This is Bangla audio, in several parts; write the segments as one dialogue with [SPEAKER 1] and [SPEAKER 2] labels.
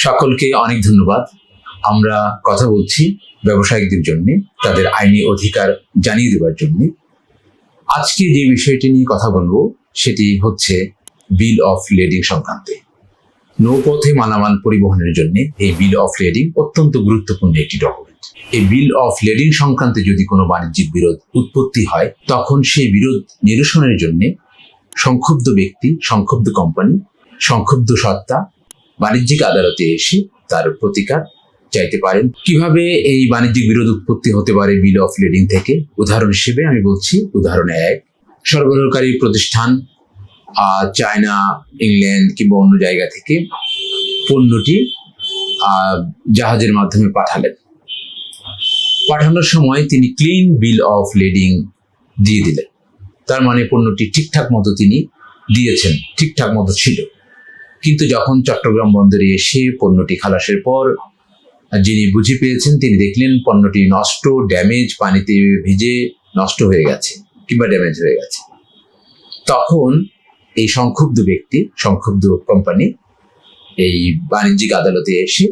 [SPEAKER 1] সকলকে অনেক ধন্যবাদ। আমরা কথা বলছি ব্যবসায়িকদের জন্য, তাদের আইনি অধিকার জানিয়ে দেওয়ার জন্য। আজকে যে বিষয়টি নিয়ে কথা বলবো সেটি হচ্ছে বিল অফ লেডিং সংক্রান্তে। নৌপথে মালামাল পরিবহনের জন্য এই বিল অফ লেডিং অত্যন্ত গুরুত্বপূর্ণ একটি ডকুমেন্ট। এই বিল অফ লেডিং সংক্রান্তে যদি কোনো বাণিজ্যিক বিরোধ উৎপত্তি হয়, তখন সেই বিরোধ নিরসনের জন্য সংক্ষুব্ধ ব্যক্তি, সংক্ষুব্ধ কোম্পানি, সংক্ষুব্ধ সত্তা বাণিজ্যিক আদালতে এসে তার প্রতিকার চাইতে পারেন। কিভাবে এই বাণিজ্যিক বিরোধ উৎপত্তি হতে পারে বিল অফ লেডিং থেকে? উদাহরণ হিসেবে আমি বলছি, উদাহরণ 1, সরবরাহকারী প্রতিষ্ঠান চায়না, ইংল্যান্ড কিংবা অন্য জায়গা থেকে পণ্যটি জাহাজের মাধ্যমে পাঠালেন। পাঠানোর সময় তিনি ক্লিন বিল অফ লেডিং দিয়ে দিলেন। তার মানে পণ্যটি ঠিকঠাক মতো তিনি দিয়েছেন, ঠিকঠাক মতো ছিল। কিন্তু যখন চট্টগ্রাম বন্দরে এসে পণ্যটি খালাসের পর যিনি বুঝে পেয়েছেন, তিনি দেখলেন পণ্যটি নষ্ট, ড্যামেজ, পানিতে ভিজে নষ্ট হয়ে গেছে কিংবা ড্যামেজ হয়ে গেছে। তখন এই সংক্ষুব্ধ ব্যক্তি, সংক্ষুব্ধ কোম্পানি এই বাণিজ্যিক আদালতে এসে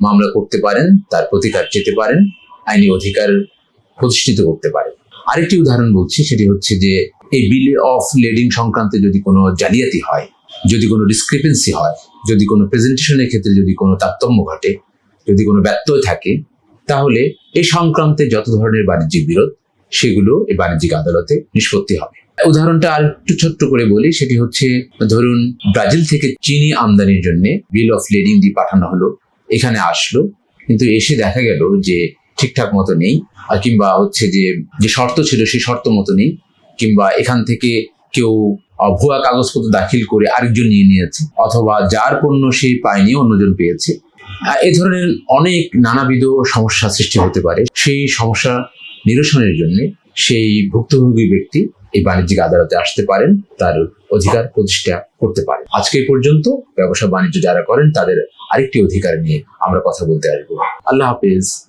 [SPEAKER 1] মামলা করতে পারেন, তার প্রতিকার চেতে পারেন, আইনি অধিকার প্রতিষ্ঠিত করতে পারেন। আরেকটি উদাহরণ বলছি, সেটি হচ্ছে যে এই বিল অফ লেডিং সংক্রান্তে যদি কোনো জালিয়াতি হয়, যদি কোনো ডিসক্রিপেন্সি হয়, যদি কোনো প্রেজেন্টেশনের ক্ষেত্রে যদি কোনো তারতম্য ঘটে, যদি কোনো ব্যত্যয় থাকে, তাহলে এই সংক্রান্তে যত ধরনের বাণিজ্যিক বিরোধ সেগুলো এই বাণিজ্যিক আদালতে নিষ্পত্তি হবে। উদাহরণটা আর একটু ছোট্ট করে বলি, সেটি হচ্ছে ধরুন ব্রাজিল থেকে চিনি আমদানির জন্য বিল অফ লেডিং দিয়ে পাঠানো হলো, এখানে আসলো, কিন্তু এসে দেখা গেল যে ঠিকঠাক মতো নেই, আর কিংবা হচ্ছে যে শর্ত ছিল সেই শর্ত মতো নেই, কিংবা এখান থেকে কেউ ভুয়া কাগজপত্র দাখিল করে আরেকজন নিয়ে নিয়েছে, অথবা যার পণ্য সে পায়নি অন্যজন পেয়েছে। এ ধরনের অনেক নানাবিধ সমস্যা সৃষ্টি হতে পারে। সেই সমস্যা নিরসনের জন্য সেই ভুক্তভোগী ব্যক্তি এই বাণিজ্যিক আদালতে আসতে পারেন, তার অধিকার প্রতিষ্ঠা করতে পারেন। আজকে পর্যন্ত ব্যবসা বাণিজ্য যারা করেন তাদের আরেকটি অধিকার নিয়ে আমরা কথা বলতে আসবো। আল্লাহ হাফেজ।